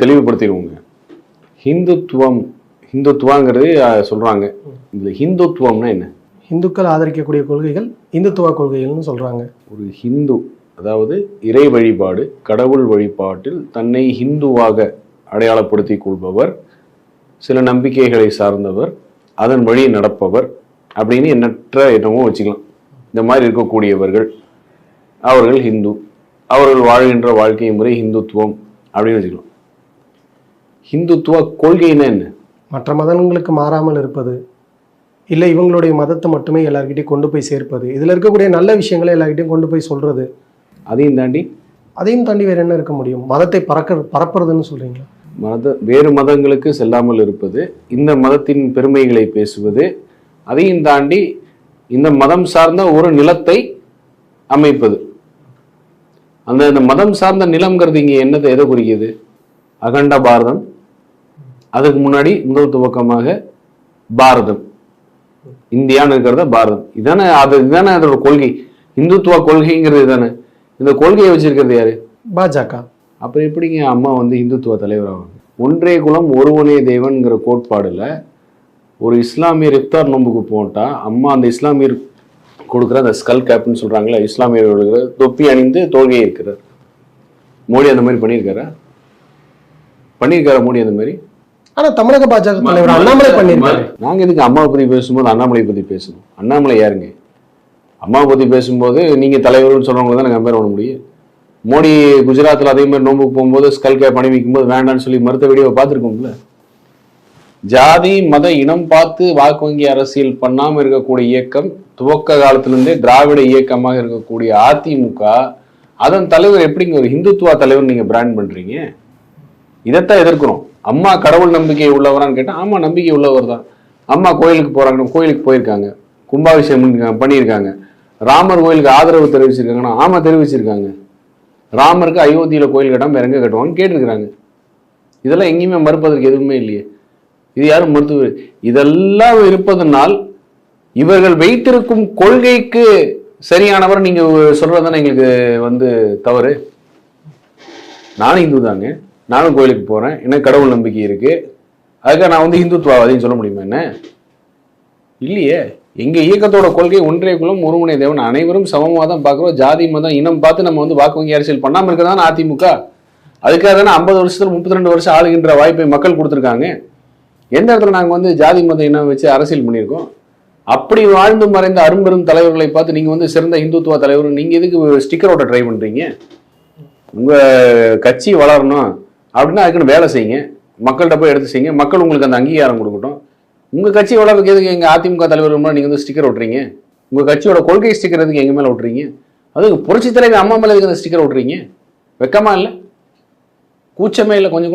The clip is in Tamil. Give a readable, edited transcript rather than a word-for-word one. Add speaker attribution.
Speaker 1: தெளிவுபடுத்திடுவோங்க. ஹிந்துத்துவாங்கிறது சொல்றாங்க. இதுல ஹிந்துத்துவம்னா என்ன?
Speaker 2: இந்துக்கள் ஆதரிக்கக்கூடிய கொள்கைகள் இந்துத்துவ கொள்கைகள்னு சொல்றாங்க.
Speaker 1: ஒரு ஹிந்து, அதாவது இறை வழிபாடு, கடவுள் வழிபாட்டில் தன்னை ஹிந்துவாக அடையாளப்படுத்திக் கொள்பவர், சில நம்பிக்கைகளை சார்ந்தவர், அதன் வழி நடப்பவர் அப்படின்னு எண்ணற்ற என்னமோ வச்சுக்கலாம். இந்த மாதிரி இருக்கக்கூடியவர்கள் அவர்கள் ஹிந்து, அவர்கள் வாழ்கின்ற வாழ்க்கை முறை ஹிந்துத்துவம் அப்படின்னு வச்சுக்கலாம். ஹிந்துத்துவ கொள்கைன்னா என்ன?
Speaker 2: மற்ற மதங்களுக்கு மாறாமல் இருப்பது, இல்லை இவங்களுடைய மதத்தை மட்டுமே எல்லார்கிட்டையும் கொண்டு போய் சேர்ப்பது, இதில் இருக்கக்கூடிய நல்ல விஷயங்களை எல்லார்கிட்டையும் கொண்டு போய் சொல்றது.
Speaker 1: அதையும் தாண்டி
Speaker 2: வேற என்ன இருக்க முடியும்? மதத்தை பரப்புறதுன்னு சொல்றீங்களா?
Speaker 1: வேறு மதங்களுக்கு செல்லாமல் இருப்பது, இந்த மதத்தின் பெருமைகளை பேசுவது, அதையும் தாண்டி இந்த மதம் சார்ந்த ஒரு நிலத்தை அமைப்பது. அந்த மதம் சார்ந்த நிலம்ங்கிறது இங்கே என்னத்தை எதை குறிக்குது? அகண்ட பாரதம், அதுக்கு முன்னாடி முதல் துவக்கமாக பாரதம், இந்தியான்னு இருக்கிறத பாரதம். இதுதானே அதோட கொள்கை. இந்துத்துவ கொள்கைங்கிறது இதுதானே. இந்த கொள்கையை வச்சிருக்கிறது யாரு?
Speaker 2: பாஜக.
Speaker 1: அப்புறம் எப்படிங்க அம்மா இந்துத்துவ தலைவராக? ஒன்றே குலம் ஒருவனே தேவன்கிற கோட்பாடுல ஒரு இஸ்லாமியர் இஃப்தார் நோம்புக்கு போட்டா அம்மா அந்த இஸ்லாமியர் கொடுக்குற அந்த ஸ்கல் கேப்னு சொல்றாங்களா, இஸ்லாமியர் கொடுக்குற தொப்பி அணிந்து தோல்வியே இருக்கிறார். மோடி அந்த மாதிரி பண்ணியிருக்காரா மோடி அந்த மாதிரி?
Speaker 2: ஆனா தமிழக பாஜக தலைவர் அண்ணாமலை பண்ணிருக்காரு.
Speaker 1: நாங்க எதுக்கு அம்மாவை பத்தி பேசும்போது அண்ணாமலை பத்தி பேசணும்? அண்ணாமலை யாருங்க? அம்மாவை பத்தி பேசும்போது நீங்க தலைவர்னு சொல்றவங்களை தான் கம்பேர் பண்ண முடியும். மோடி குஜராத்தில் அதே மாதிரி நோம்புக்கு போகும்போது ஸ்கல் கேப் அணிவிக்கும் போது வேண்டான்னு சொல்லி மறுத்த வீடியோவை பார்த்துருக்கோம்ல. ஜாதி மத இனம் பார்த்து வாக்கு வங்கி அரசியல் பண்ணாம இருக்கக்கூடிய இயக்கம் துவக்க காலத்திலிருந்தே திராவிட இயக்கமாக இருக்கக்கூடிய அதிமுக, அதன் தலைவர் எப்படிங்க ஒரு ஹிந்துத்துவ தலைவர் நீங்க பிராண்ட் பண்றீங்க? இதைத்தான் எதிர்க்கிறோம். அம்மா கடவுள் நம்பிக்கை உள்ளவரான்னு கேட்டா ஆமா நம்பிக்கை உள்ளவர் தான். அம்மா கோயிலுக்கு போறாங்க, கோயிலுக்கு போயிருக்காங்க, கும்பாபிஷேகம் பண்ணியிருக்காங்க, ராமர் கோயிலுக்கு ஆதரவு தெரிவிச்சிருக்காங்கன்னா ஆமா தெரிவிச்சிருக்காங்க. ராமருக்கு அயோத்தியில கோயில் கட்டாம எங்க கட்டுவாங்கன்னு கேட்டிருக்கிறாங்க. இதெல்லாம் எங்கேயுமே மறுப்பதற்கு எதுவுமே இல்லையே. இது யாரும் மருத்துவ இதெல்லாம் இருப்பதனால் இவர்கள் வைத்திருக்கும் கொள்கைக்கு சரியானவர் நீங்க சொல்றதுதானே எங்களுக்கு தவறு. நானும் இந்து தாங்க, நானும் கோயிலுக்கு போறேன், எனக்கு கடவுள் நம்பிக்கை இருக்கு, அதுக்காக நான் இந்துத்துவவாதின்னு சொல்ல முடியுமா? என்ன இல்லையே. எங்க இயக்கத்தோட கொள்கை ஒன்றே குலம் ஒருவனே தேவன், அனைவரும் சமமாக தான் பார்க்குறோம். ஜாதி மதம் இனம் பார்த்து நம்ம வாக்கு வங்கி அரசியல் பண்ணாமல் இருக்கிறதான அதிமுக. அதுக்காக தானே 50 வருஷத்துல 32 வருஷம் ஆளுகின்ற வாய்ப்பை மக்கள் கொடுத்துருக்காங்க. எந்த இடத்துல நாங்கள் ஜாதி மத இனம் வச்சு அரசியல் பண்ணியிருக்கோம்? அப்படி வாழ்ந்து மறைந்த அரும்பெரும் தலைவர்களை பார்த்து நீங்க சிறந்த இந்துத்துவ தலைவர், நீங்க எதுக்கு ஸ்டிக்கர் ஓட்ட ட்ரை பண்றீங்க? உங்க கட்சி வளரணும் அப்படின்னா அதுக்குன்னு வேலை செய்யுங்க, மக்கள்கிட்ட போய் எடுத்து செய்யுங்க, மக்கள் உங்களுக்கு அந்த அங்கீகாரம் கொடுக்கட்டும். உங்க கட்சி வளர்றதுக்கு எதுக்கு எங்க அதிமுக தலைவர் நீங்க ஸ்டிக்கர் ஓட்டுறீங்க? உங்க கட்சியோட கொள்கை ஸ்டிக்கர் எதுக்கு எங்க மேல ஓட்டுறீங்க? அதுக்கு புரட்சி தலைவர் அம்மா மேல எதுக்கு அந்த ஸ்டிக்கர் ஓட்டுறீங்க? வெக்கமா இல்லை? கூச்சமே இல்லை கொஞ்சம் கூட?